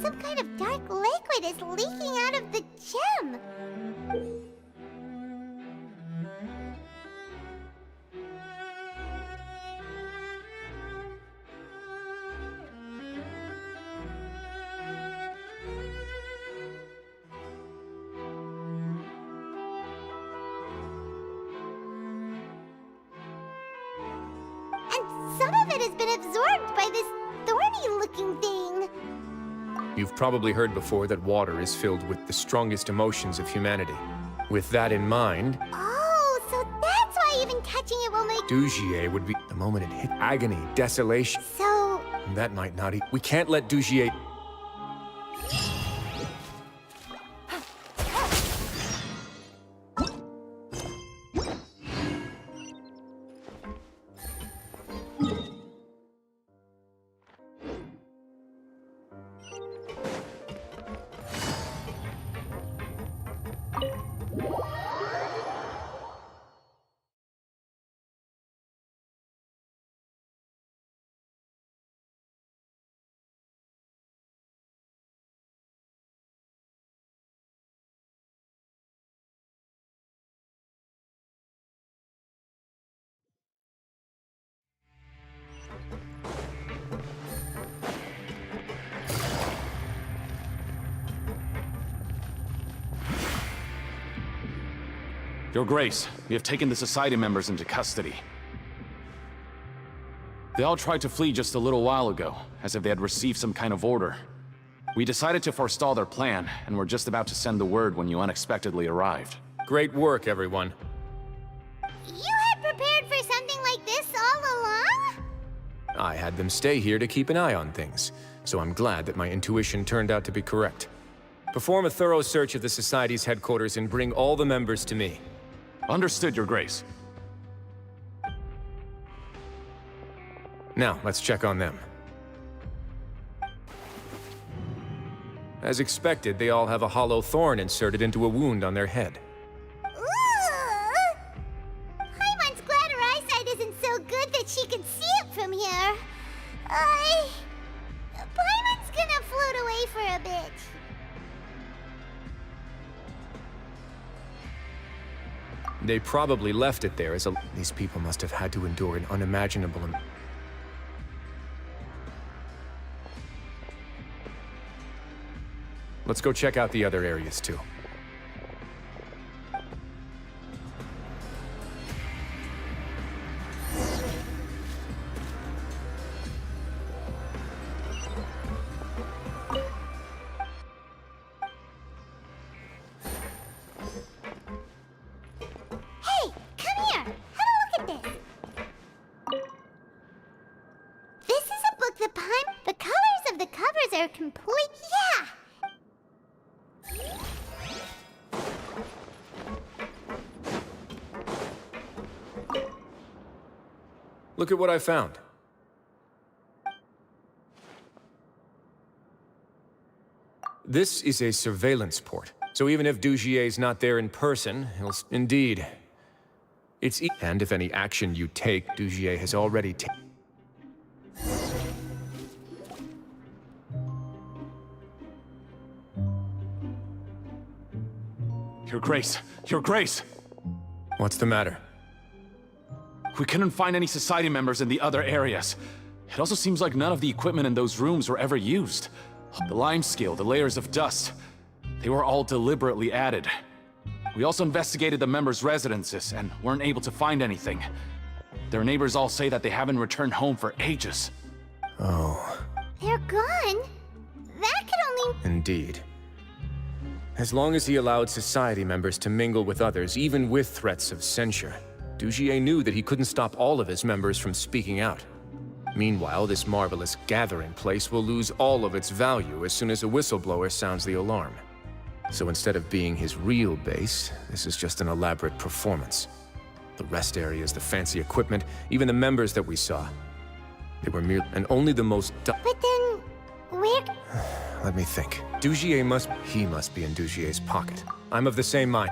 Some kind of dark liquid is leaking out of the gem. And some of it has been absorbed by this thorny-looking thing. You've probably heard before that water is filled with the strongest emotions of humanity. With that in mind... Oh, so that's why even touching it will make... Dugier would be... The moment it hit agony, desolation... So... That might not... We can't let Dugier... Your Grace, we have taken the Society members into custody. They all tried to flee just a little while ago, as if they had received some kind of order. We decided to forestall their plan, and were just about to send the word when you unexpectedly arrived. Great work, everyone. You had prepared for something like this all along? I had them stay here to keep an eye on things, so I'm glad that my intuition turned out to be correct. Perform a thorough search of the Society's headquarters and bring all the members to me. Understood, Your Grace. Now, let's check on them. As expected, they all have a hollow thorn inserted into a wound on their head. Paimon's glad her eyesight isn't so good that she can see it from here. Paimon's gonna float away for a bit. They probably left it there as a... These people must have had to endure an unimaginable... Let's go check out the other areas, too. Hey, come here. Have a look at this. This is a book that the colors of the covers are complete. Yeah. Look at what I found. This is a surveillance port. So even if Dugier's not there in person, he'll... Indeed. And if any action you take, Dugier has already taken... Your Grace! Your Grace! What's the matter? We couldn't find any Society members in the other areas. It also seems like none of the equipment in those rooms were ever used. The limescale, the layers of dust, they were all deliberately added. We also investigated the members' residences and weren't able to find anything. Their neighbors all say that they haven't returned home for ages. Oh. They're gone? That could only... Indeed. As long as he allowed Society members to mingle with others, even with threats of censure, Dugier knew that he couldn't stop all of his members from speaking out. Meanwhile, this marvelous gathering place will lose all of its value as soon as a whistleblower sounds the alarm. So instead of being his real base, this is just an elaborate performance. The rest areas, the fancy equipment, even the members that we saw. They were mere... and only the most... But then... where... Let me think. Dugier must... He must be in Dugier's pocket. I'm of the same mind.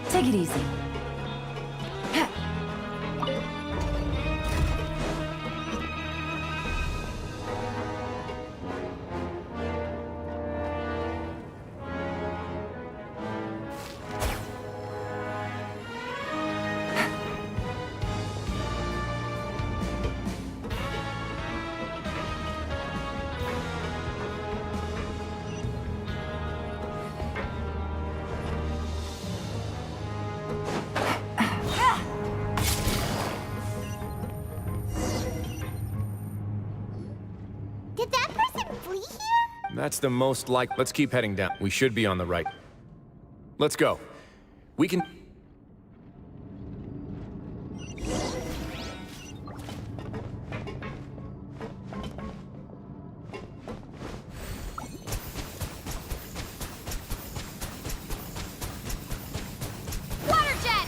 Take it easy. Did that person flee here? That's the most like... Let's keep heading down. We should be on the right. Let's go. We can... Water jet!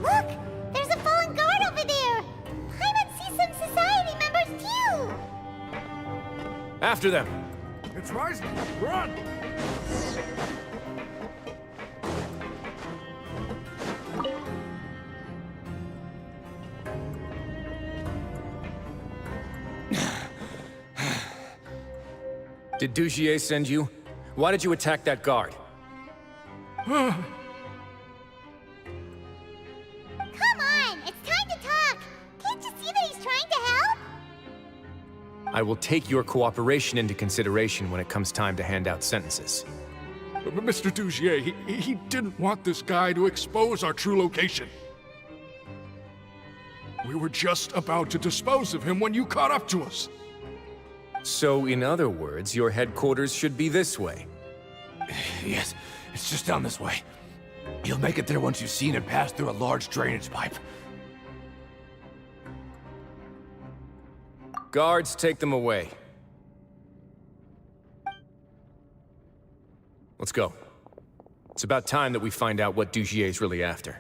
Look! There's a fallen guard over there! Paimon sees some Society members too! After them! It's rising! Run! Did Dugier send you? Why did you attack that guard? I will take your cooperation into consideration when it comes time to hand out sentences. But Mr. Dugier, he didn't want this guy to expose our true location. We were just about to dispose of him when you caught up to us. So, in other words, your headquarters should be this way. Yes, it's just down this way. You'll make it there once you've seen it pass through a large drainage pipe. Guards, take them away. Let's go. It's about time that we find out what Dugier's really after.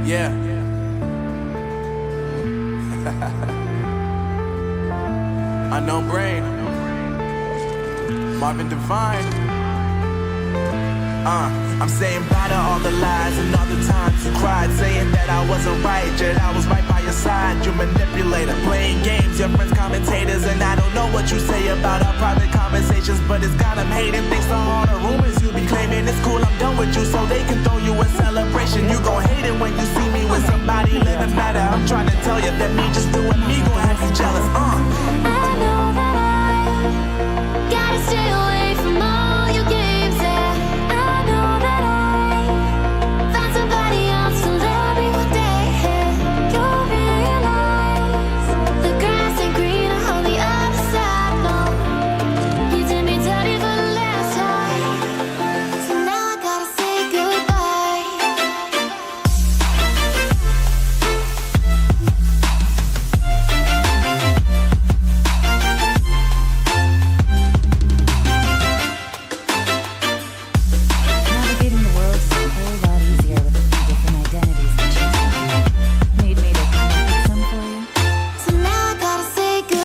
Yeah. Unknown Brain. Marvin Divine. I'm saying bye to all the lies and all the times you cried, saying that I wasn't right, yet I was right by your side. You manipulator, playing games, your friends commentators, and I don't know what you say about our private conversations, but it's got them hating thanks to all the rumors you be claiming. It's cool, I'm done with you, so they can throw you a celebration. You gon' hate it when you see me with somebody living better. I'm trying to tell you that me just doing me gon' have you jealous.